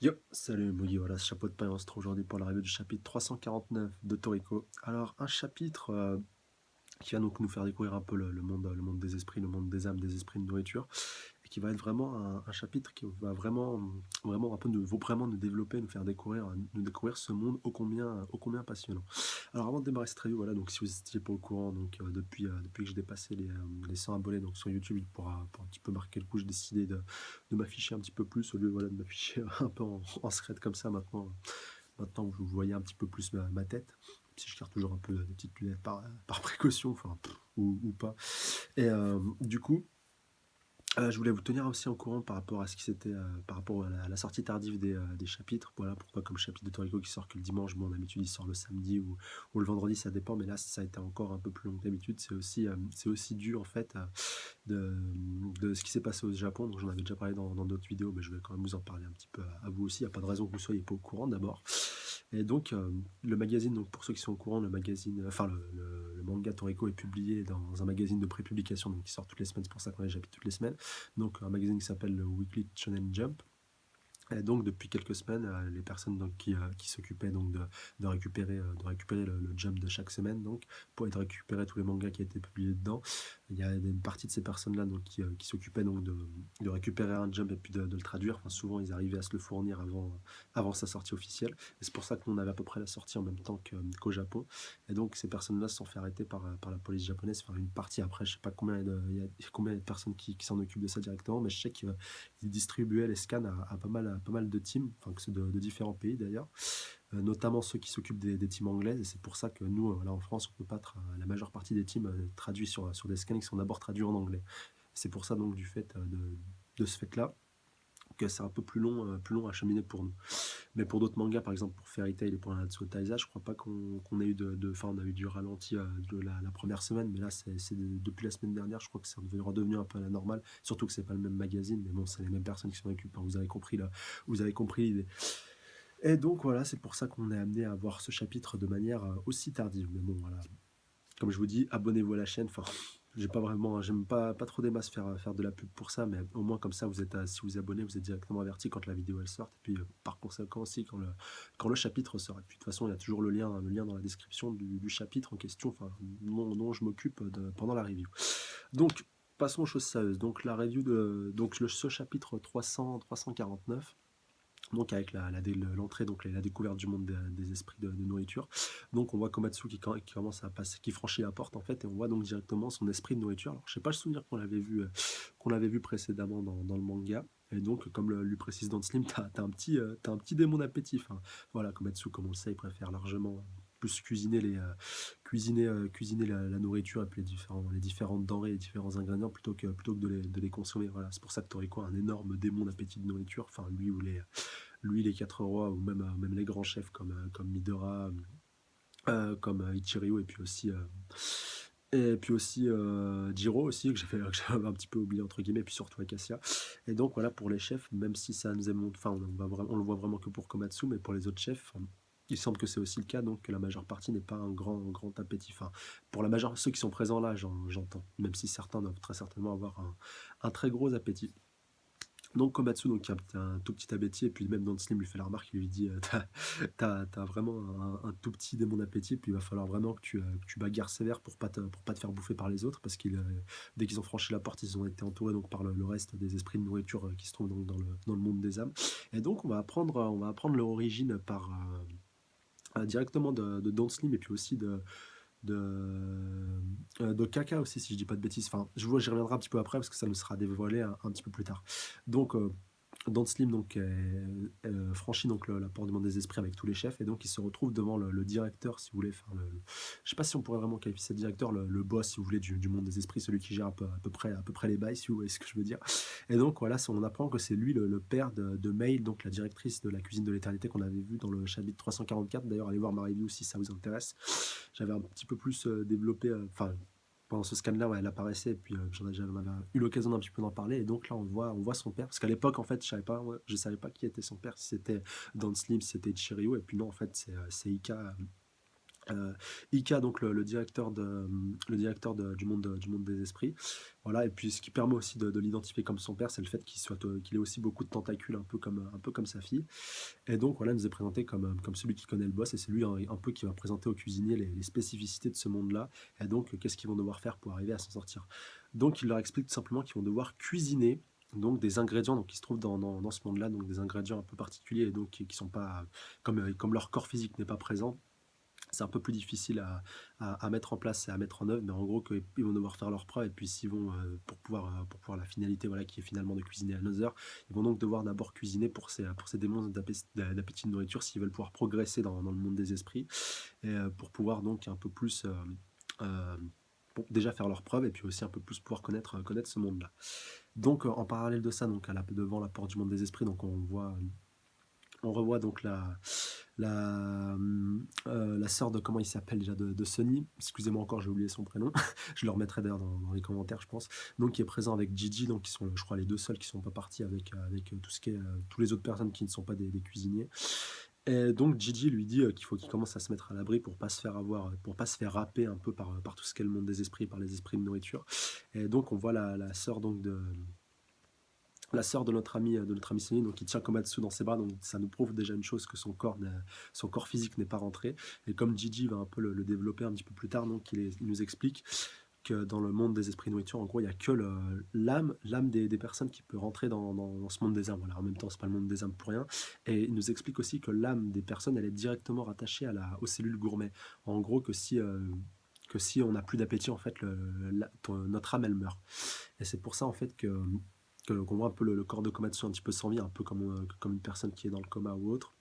Yo, salut Mugi, voilà, ce chapeau de paille, on se trouve aujourd'hui pour la review du chapitre 349 de Toriko. Alors, un chapitre qui va donc nous faire découvrir un peu le monde des esprits, le monde des âmes, des esprits de nourriture, et qui va être vraiment un chapitre qui va vraiment un peu vraiment nous développer, nous faire découvrir, nous découvrir ce monde ô combien passionnant. Alors avant de démarrer cette review, voilà, donc si vous n'étiez pas au courant, donc depuis que j'ai dépassé les 100 abonnés donc sur YouTube, pour un petit peu marquer le coup, j'ai décidé de m'afficher un petit peu plus au lieu voilà, de m'afficher un peu en secret comme ça maintenant. Maintenant, vous voyez un petit peu plus ma tête, si je garde toujours un peu des petites lunettes par précaution, enfin, ou pas. Et du coup, je voulais vous tenir aussi en courant par rapport à ce qui s'était, par rapport à la sortie tardive des chapitres. Voilà pourquoi, comme le chapitre de Toriko qui sort que le dimanche, bon, d'habitude il sort le samedi ou le vendredi, ça dépend, mais là ça a été encore un peu plus long que d'habitude. C'est aussi dû en fait de, de ce qui s'est passé au Japon. Donc j'en avais déjà parlé dans d'autres vidéos, mais je vais quand même vous en parler un petit peu à vous aussi. Il n'y a pas de raison que vous soyez pas au courant d'abord. Et donc, le magazine, donc pour ceux qui sont au courant, le magazine, enfin le manga Toriko est publié dans un magazine de prépublication, donc qui sort toutes les semaines, c'est pour ça qu'on a les chapitres toutes les semaines. Donc un magazine qui s'appelle le Weekly Shonen Jump. Et donc depuis quelques semaines, les personnes donc, qui s'occupaient donc de récupérer le jump de chaque semaine, donc pour être récupérer tous les mangas qui étaient publiés dedans, il y a une partie de ces personnes-là donc qui s'occupaient donc de récupérer un jump et puis de le traduire. Enfin, souvent ils arrivaient à se le fournir avant sa sortie officielle. Et c'est pour ça qu'on avait à peu près la sortie en même temps qu'au Japon. Et donc ces personnes-là se sont fait arrêter par la police japonaise. Enfin une partie après, je sais pas il y a combien de personnes qui s'en occupent de ça directement, mais je sais que il distribuait les scans à pas mal de teams, enfin que de différents pays d'ailleurs, notamment ceux qui s'occupent des teams anglaises. Et c'est pour ça que nous, là en France, on peut pas la majeure partie des teams traduits sur des scans qui sont d'abord traduits en anglais. C'est pour ça donc du fait de ce fait-là que c'est un peu plus long à cheminer pour nous. Mais pour d'autres mangas, par exemple pour Fairy Tail et pour Nanatsu no Taizai, je crois pas qu'on ait eu enfin, on a eu du ralenti de la première semaine, mais là depuis la semaine dernière, je crois que c'est redevenu un peu à la normale. Surtout que c'est pas le même magazine, mais bon, c'est les mêmes personnes qui s'en occupent. Hein, vous avez compris là, vous avez compris l'idée. Et donc voilà, c'est pour ça qu'on est amené à voir ce chapitre de manière aussi tardive. Mais bon, voilà, comme je vous dis, abonnez-vous à la chaîne. Enfin, j'aime pas trop des masses faire de la pub pour ça, mais au moins comme ça, si vous abonnez, vous êtes directement averti quand la vidéo elle sort. Et puis par conséquent aussi quand le chapitre sort. Et puis de toute façon, il y a toujours le lien dans la description du chapitre en question, enfin, dont je m'occupe pendant la review. Donc, passons aux choses sérieuses. Donc la review ce chapitre 349 donc avec l'entrée, donc la découverte du monde des esprits de nourriture. Donc on voit Komatsu qui commence à passer, qui franchit la porte en fait, et on voit donc directement son esprit de nourriture. Alors je sais pas le souvenir qu'on l'avait vu précédemment dans le manga. Et donc, comme lui précise dans Slim, t'as un petit démon d'appétit. Enfin, voilà, Komatsu, comme on le sait, il préfère largement plus cuisiner la nourriture et puis les différentes denrées, les différents ingrédients plutôt que de les consommer. Voilà, c'est pour ça que Toriko a un énorme démon d'appétit de nourriture. Enfin, les quatre rois, ou même les grands chefs comme Midora, comme Ichiryu, et puis aussi Jiro aussi, que j'avais un petit peu oublié entre guillemets, et puis surtout Acacia. Et donc voilà, pour les chefs, même si ça nous aime, enfin on le voit vraiment que pour Komatsu, mais pour les autres chefs, il semble que c'est aussi le cas, donc que la majeure partie n'est pas un grand appétit. Enfin, pour la majeure, ceux qui sont présents là, j'entends, même si certains doivent très certainement avoir un très gros appétit. Donc Komatsu, donc, qui a un tout petit appétit, et puis même dans Slim lui fait la remarque, il lui dit t'as vraiment un tout petit démon d'appétit, puis il va falloir vraiment que tu bagarres sévère pour pas te faire bouffer par les autres, parce qu'ils dès qu'ils ont franchi la porte, ils ont été entourés donc par le reste des esprits de nourriture qui se trouvent donc dans le monde des âmes. Et donc on va apprendre leur origine directement de Don't Slim, et puis aussi de Kaka aussi, si je dis pas de bêtises. Enfin, j'y reviendrai un petit peu après parce que ça nous sera dévoilé un petit peu plus tard. Donc, Don Slim donc, franchit donc la porte du monde des esprits avec tous les chefs et donc il se retrouve devant le directeur, si vous voulez. Enfin, je sais pas si on pourrait vraiment qualifier ce directeur, le boss, si vous voulez, du monde des esprits, celui qui gère à peu près les bails, si vous voyez ce que je veux dire. Et donc voilà, on apprend que c'est lui le père de May, donc la directrice de la cuisine de l'éternité qu'on avait vu dans le chapitre 344. D'ailleurs, allez voir ma review si ça vous intéresse. J'avais un petit peu plus développé, enfin, pendant ce scan-là, ouais, elle apparaissait, et puis j'en avais eu l'occasion d'un petit peu d'en parler, et donc là, on voit son père, parce qu'à l'époque, en fait, je savais pas qui était son père, si c'était Dan Slim, si c'était Chiryu, et puis non, en fait, c'est Ika, Heu, Ika donc le directeur du monde des esprits. Voilà et puis ce qui permet aussi de l'identifier comme son père, c'est le fait qu'il ait aussi beaucoup de tentacules un peu comme sa fille et donc voilà, il nous est présenté comme celui qui connaît le boss et c'est lui un peu qui va présenter aux cuisiniers les spécificités de ce monde-là et donc qu'est-ce qu'ils vont devoir faire pour arriver à s'en sortir. Donc il leur explique tout simplement qu'ils vont devoir cuisiner donc des ingrédients donc qui se trouvent dans ce monde-là, donc des ingrédients un peu particuliers et donc qui sont pas comme leur corps physique n'est pas présent, c'est un peu plus difficile à mettre en place et à mettre en œuvre, mais en gros qu'ils vont devoir faire leurs preuves et puis s'ils vont, pour pouvoir la finalité voilà, qui est finalement de cuisiner à nos heures, ils vont donc devoir d'abord cuisiner pour ces démons d'appétit de nourriture s'ils veulent pouvoir progresser dans le monde des esprits et pour pouvoir donc un peu plus euh, bon, déjà faire leurs preuves et puis aussi un peu plus pouvoir connaître ce monde-là. Donc en parallèle de ça, donc devant la porte du monde des esprits, donc on revoit donc la sœur de comment il s'appelle déjà de Sonny. Excusez-moi encore, j'ai oublié son prénom. Je le remettrai d'ailleurs dans les commentaires, je pense. Donc qui est présent avec Gigi, donc qui sont, je crois, les deux seuls qui sont pas partis avec tout ce qui est tous les autres personnes qui ne sont pas des cuisiniers. Et donc Gigi lui dit qu'il faut qu'il commence à se mettre à l'abri pour pas se faire avoir, pour pas se faire happer un peu par tout ce qu'est le monde des esprits, par les esprits de nourriture. Et donc on voit la sœur donc la sœur de notre ami Sonny, donc qui tient Komatsu dans ses bras, donc ça nous prouve déjà une chose que son corps physique n'est pas rentré. Et comme Gigi va un peu le développer un petit peu plus tard, donc il nous explique que dans le monde des esprits de nourriture, en gros, il n'y a que l'âme des personnes qui peut rentrer dans ce monde des âmes. Voilà, en même temps, c'est pas le monde des âmes pour rien. Et il nous explique aussi que l'âme des personnes, elle est directement rattachée aux cellules gourmet. En gros, que si on n'a plus d'appétit, en fait, notre âme, elle meurt. Et c'est pour ça, en fait, qu'on voit un peu le corps de Komatsu un petit peu sans vie, un peu comme une personne qui est dans le coma ou autre.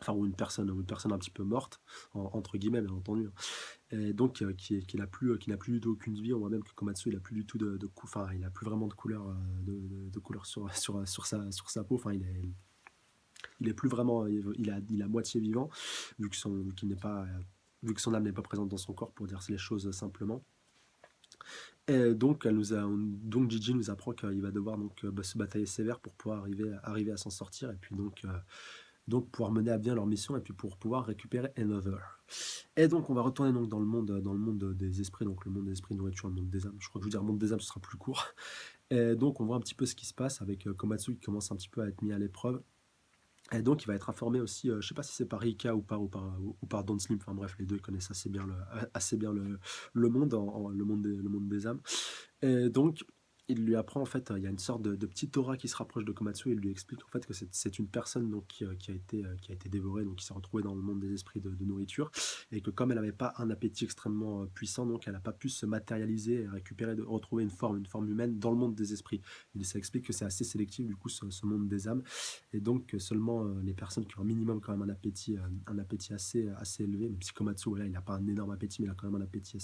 Enfin, ou une personne un petit peu morte, entre guillemets, bien entendu. Et donc, qui n'a plus du tout aucune vie. On voit même que Komatsu, il a plus du tout enfin, il a plus vraiment de couleur, de couleur sur sa peau. Enfin, il est plus vraiment, il a moitié vivant, vu qu'il n'est pas, vu que son âme n'est pas présente dans son corps, pour dire les choses simplement. Et donc, donc Gigi nous apprend qu'il va devoir donc se batailler sévère pour pouvoir arriver à s'en sortir et puis donc pouvoir mener à bien leur mission et puis pour pouvoir récupérer Another. Et donc on va retourner donc dans le monde des esprits, donc le monde des esprits, nourriture, le monde des âmes. Je crois que je veux dire le monde des âmes, ce sera plus court. Et donc on voit un petit peu ce qui se passe avec Komatsu qui commence un petit peu à être mis à l'épreuve. Et donc il va être informé aussi, je sais pas si c'est par Ika ou par Don Slim, enfin bref, les deux connaissent assez bien le monde, le monde des âmes. Et donc, il lui apprend en fait, il y a une sorte de petite aura qui se rapproche de Komatsu et il lui explique en fait que c'est une personne donc, qui a été dévorée, donc qui s'est retrouvée dans le monde des esprits de nourriture, et que comme elle n'avait pas un appétit extrêmement puissant, donc elle n'a pas pu se matérialiser et récupérer, retrouver une forme humaine dans le monde des esprits. Ça explique que c'est assez sélectif du coup ce monde des âmes, et donc que seulement les personnes qui ont un minimum quand même un appétit assez élevé, même si Komatsu, voilà, il n'a pas un énorme appétit, mais il a quand même un appétit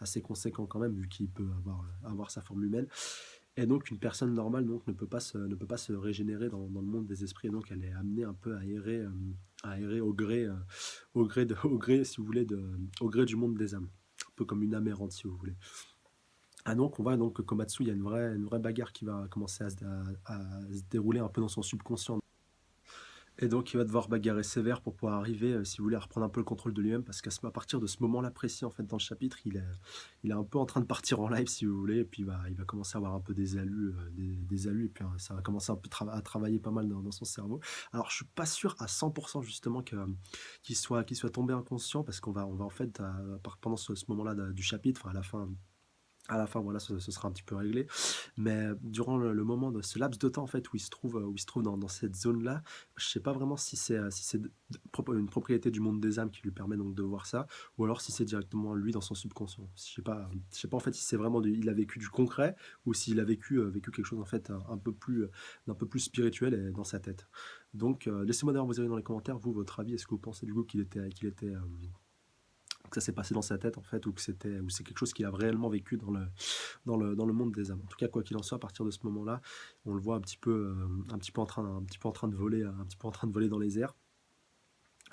assez conséquent quand même, vu qu'il peut avoir sa forme humaine. Et donc une personne normale donc, ne peut pas se régénérer dans le monde des esprits, et donc elle est amenée un peu à errer au gré, si vous voulez, au gré du monde des âmes. Un peu comme une âme errante, si vous voulez. Ah donc on voit donc que Komatsu, il y a une vraie bagarre qui va commencer à se dérouler un peu dans son subconscient. Et donc, il va devoir bagarrer sévère pour pouvoir arriver, si vous voulez, à reprendre un peu le contrôle de lui-même, parce qu'à partir de ce moment-là précis, en fait, dans le chapitre, il est un peu en train de partir en live, si vous voulez, et puis il va commencer à avoir un peu des alus, et puis ça va commencer un peu à travailler pas mal dans son cerveau. Alors, je suis pas sûr à 100% justement qu'il soit tombé inconscient, parce qu'on va en fait, pendant ce moment-là du chapitre, enfin, à la fin, voilà, ce sera un petit peu réglé. Mais durant le moment de ce laps de temps, en fait, où il se trouve dans cette zone-là, je sais pas vraiment si c'est une propriété du monde des âmes qui lui permet donc de voir ça, ou alors si c'est directement lui dans son subconscient. Je sais pas en fait si c'est vraiment il a vécu du concret, ou s'il a vécu quelque chose en fait un peu plus spirituel et dans sa tête. Donc, laissez-moi d'ailleurs vous avis dans les commentaires, vous, votre avis, est-ce que vous pensez du coup que ça s'est passé dans sa tête en fait, ou c'est quelque chose qu'il a réellement vécu dans le monde des âmes. En tout cas, quoi qu'il en soit, à partir de ce moment-là, on le voit un petit peu en train de voler, un petit peu en train de voler dans les airs.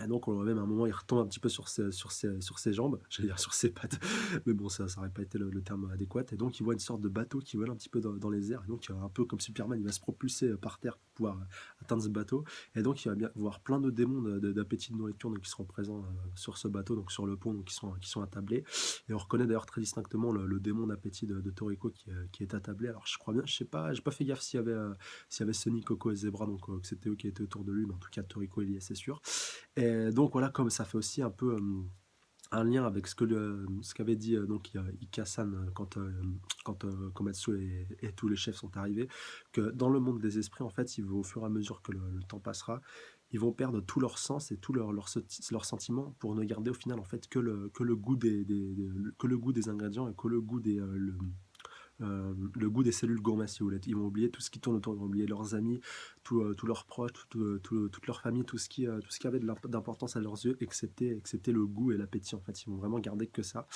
Et donc, on voit même à un moment, il retombe un petit peu sur ses jambes, j'allais dire sur ses pattes, mais bon, ça aurait pas été le terme adéquat. Et donc, il voit une sorte de bateau qui vole un petit peu dans les airs. Et donc, un peu comme Superman, il va se propulser par terre pour pouvoir atteindre ce bateau. Et donc, il va bien voir plein de démons d'appétit de nourriture donc, qui seront présents sur ce bateau, donc sur le pont, donc qui sont attablés. Et on reconnaît d'ailleurs très distinctement le démon d'appétit de Toriko qui est attablé. Alors, je crois bien, je sais pas, j'ai pas fait gaffe s'il y avait Sonic, Coco et Zebra, donc que c'était eux qui étaient autour de lui, mais en tout cas, Toriko, il y est, c'est sûr. Et donc voilà, comme ça fait aussi un peu un lien avec ce qu'avait dit donc Ika-san quand Komatsu et tous les chefs sont arrivés, que dans le monde des esprits, en fait, au fur et à mesure que le temps passera, ils vont perdre tout leur sens et tout leur sentiment pour ne garder au final en fait que le goût que le goût des ingrédients et que le goût le goût des cellules gourmandes, si vous voulez. Ils vont oublier tout ce qui tourne autour, ils vont oublier leurs amis, tous leurs proches, toute leur famille, tout ce qui avait d'importance à leurs yeux, excepté le goût et l'appétit. En fait, ils vont vraiment garder que ça.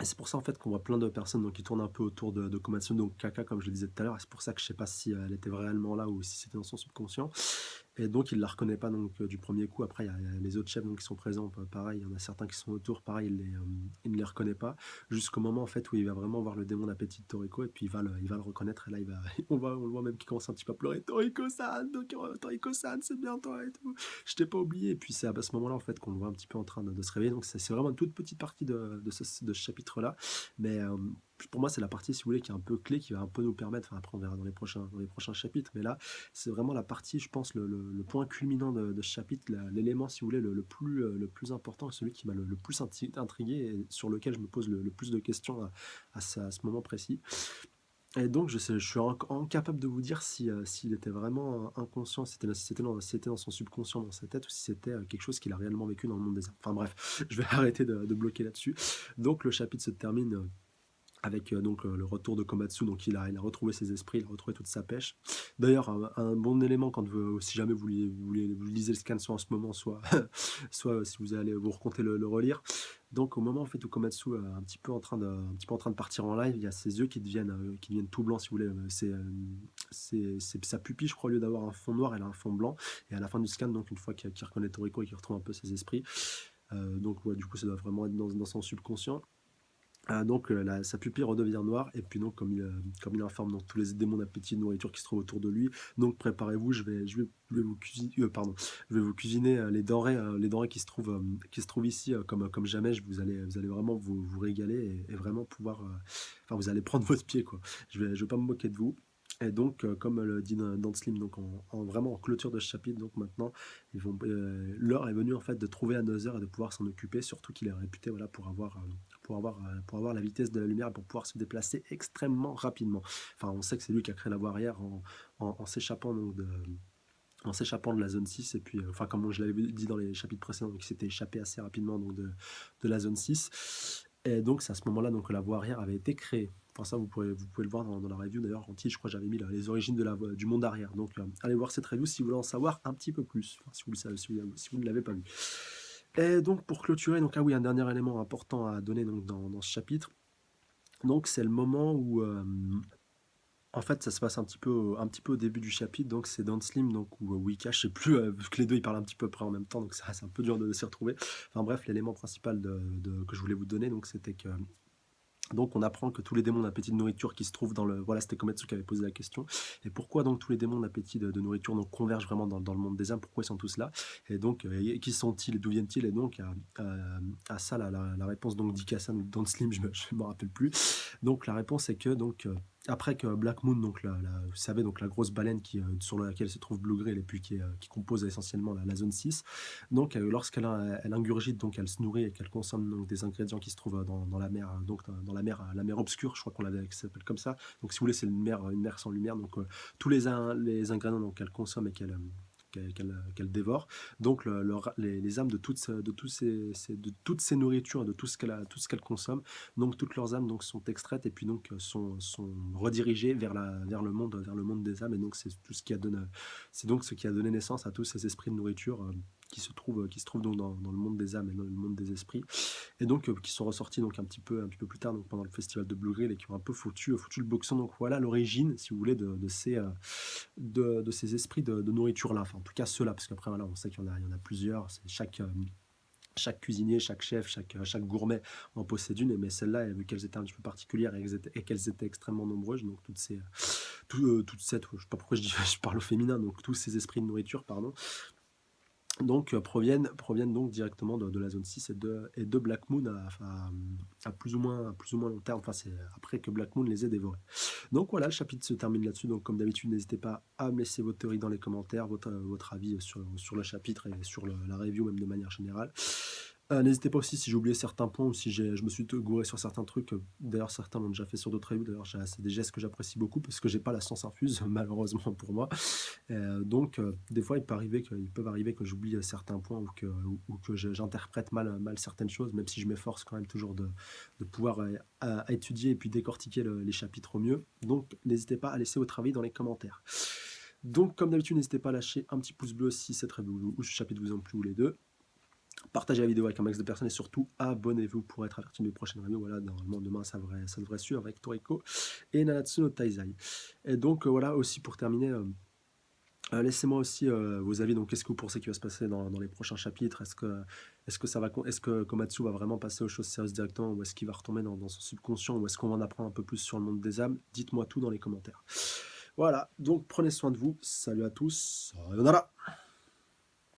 Et c'est pour ça en fait qu'on voit plein de personnes donc, qui tournent un peu autour de Komatsu, donc Kaka comme je le disais tout à l'heure, et c'est pour ça que je sais pas si elle était réellement là ou si c'était dans son subconscient. Et donc il la reconnaît pas donc du premier coup. Après il y a les autres chefs donc, qui sont présents, pareil, il y en a certains qui sont autour, pareil, il ne les reconnaît pas, jusqu'au moment en fait où il va vraiment voir le démon d'appétit de Toriko, et puis il va le reconnaître, et là on le voit même qu'il commence un petit peu à pleurer, Toriko-san, donc, Toriko-san, c'est bien toi et tout, je t'ai pas oublié. Et puis c'est à ce moment-là en fait qu'on le voit un petit peu en train de se réveiller, donc c'est vraiment une toute petite partie de ce chapitre-là, mais pour moi c'est la partie si vous voulez qui est un peu clé, qui va un peu nous permettre, enfin après on verra dans les prochains chapitres, mais là c'est vraiment la partie, je pense, le point culminant de ce chapitre, l'élément si vous voulez le plus important, celui qui m'a le plus intrigué et sur lequel je me pose le plus de questions à ce moment précis. Et donc, je suis incapable de vous dire s'il était vraiment inconscient, si c'était dans son subconscient, dans sa tête, ou si c'était quelque chose qu'il a réellement vécu dans le monde des arts. Enfin bref, je vais arrêter de bloquer là-dessus. Donc, le chapitre se termine avec donc le retour de Komatsu, donc il a retrouvé ses esprits, il a retrouvé toute sa pêche. D'ailleurs, un bon élément quand si jamais vous lisez le scan soit en ce moment, soit si vous allez vous recompter le relire. Donc au moment en fait où Komatsu est un petit peu en train de partir en live, il y a ses yeux qui deviennent tout blancs si vous voulez. C'est sa pupille, je crois, au lieu d'avoir un fond noir, elle a un fond blanc. Et à la fin du scan, donc une fois qu'il reconnaît Toriko et qu'il retrouve un peu ses esprits, donc ouais, du coup ça doit vraiment être dans son subconscient. Donc sa pupille redevient noire, et puis donc comme il informe donc tous les démons d'appétit de nourriture qui se trouvent autour de lui, donc préparez-vous, je vais vous cuisiner les denrées qui se trouvent ici, comme jamais. Vous allez vraiment vous régaler, et vraiment pouvoir, enfin vous allez prendre votre pied quoi. Je vais pas me moquer de vous. Et donc, comme le dit Dan Slim, donc vraiment en clôture de ce chapitre, donc maintenant, l'heure est venue en fait de trouver Another et de pouvoir s'en occuper, surtout qu'il est réputé voilà, pour avoir la vitesse de la lumière et pour pouvoir se déplacer extrêmement rapidement. Enfin, on sait que c'est lui qui a créé la barrière en s'échappant de la zone 6, et puis enfin comme je l'avais dit dans les chapitres précédents, donc il s'était échappé assez rapidement donc de la zone 6. Et donc c'est à ce moment-là donc que la voie arrière avait été créée. Enfin ça vous pouvez le voir dans la review, d'ailleurs en titre je crois que j'avais mis les origines du monde arrière. Donc allez voir cette review si vous voulez en savoir un petit peu plus, enfin, si vous le savez, si vous ne l'avez pas vu. Et donc pour clôturer, donc ah oui, un dernier élément important à donner donc dans ce chapitre, donc c'est le moment où en fait ça se passe un petit peu au début du chapitre, donc c'est dans Slim donc ou Wicca, je sais plus, vu que les deux ils parlent un petit peu près en même temps, donc c'est un peu dur de s'y retrouver. Enfin bref, l'élément principal que je voulais vous donner, donc c'était que donc on apprend que tous les démons d'appétit de nourriture qui se trouvent dans le... Voilà, c'était Kometsu qui avait posé la question. Et pourquoi donc tous les démons d'appétit de nourriture donc, convergent vraiment dans le monde des âmes? Pourquoi ils sont tous là? Et donc, qui sont-ils? D'où viennent-ils? Et donc, à ça, la réponse donc d'Ikasan ou dans Slim, je ne me rappelle plus. Donc, la réponse est que, donc, après que Black Moon, donc, vous savez, donc, la grosse baleine sur laquelle se trouve Blue Grill, et puis qui compose essentiellement la zone 6, donc, lorsqu'elle ingurgite, donc elle se nourrit et qu'elle consomme donc, des ingrédients qui se trouvent dans la mer, donc dans la mer obscure, je crois qu'on l'avait, que ça s'appelle comme ça. Donc, si vous voulez, c'est une mer sans lumière. Donc, tous les ingrédients donc, qu'elle consomme et qu'elle dévore. Donc, les âmes de toutes ces nourritures, de tout ce qu'elle consomme, donc toutes leurs âmes donc, sont extraites et puis donc sont redirigées vers le monde des âmes. Et donc, c'est donc ce qui a donné naissance à tous ces esprits de nourriture qui se trouve donc dans le monde des âmes et dans le monde des esprits, et donc qui sont ressortis donc un petit peu plus tard donc pendant le festival de Blue Grill et qui ont un peu foutu le boxon. Donc voilà l'origine, si vous voulez, de ces esprits de nourriture là. Enfin, en tout cas ceux-là, parce qu'après voilà, on sait qu'il y en a plusieurs. C'est chaque cuisinier, chaque chef, chaque gourmet en possède une, mais celles-là, vu qu'elles étaient un petit peu particulières et qu'elles étaient extrêmement nombreuses, donc toutes cette, je sais pas pourquoi je parle au féminin, donc tous ces esprits de nourriture, pardon, donc proviennent donc directement de la zone 6 et de Black Moon à plus ou moins long terme. Enfin, c'est après que Black Moon les ait dévorés. Donc voilà, le chapitre se termine là-dessus. Donc comme d'habitude, n'hésitez pas à me laisser votre théorie dans les commentaires, votre avis sur le chapitre et sur la review même de manière générale. N'hésitez pas aussi si j'ai oublié certains points ou si je me suis gouré sur certains trucs. D'ailleurs, certains l'ont déjà fait sur d'autres reviews. D'ailleurs, c'est des gestes que j'apprécie beaucoup parce que j'ai pas la science infuse, malheureusement pour moi. Donc, des fois, ils peuvent arriver que j'oublie certains points ou que j'interprète mal certaines choses, même si je m'efforce quand même toujours de pouvoir à étudier et puis décortiquer les chapitres au mieux. Donc, n'hésitez pas à laisser votre avis dans les commentaires. Donc, comme d'habitude, n'hésitez pas à lâcher un petit pouce bleu si cette review ou ce chapitre vous ont plu ou les deux. Partagez la vidéo avec un max de personnes et surtout abonnez-vous pour être averti de mes prochaines reviews. Voilà, normalement demain ça devrait suivre avec Toriko et Nanatsu no Taizai. Et donc voilà, aussi pour terminer, laissez-moi aussi vos avis. Donc qu'est-ce que vous pensez qui va se passer dans les prochains chapitres? Est-ce que Komatsu va vraiment passer aux choses sérieuses directement, ou est-ce qu'il va retomber dans son subconscient, ou est-ce qu'on va en apprendre un peu plus sur le monde des âmes? Dites-moi tout dans les commentaires. Voilà, donc prenez soin de vous. Salut à tous. Sayonara.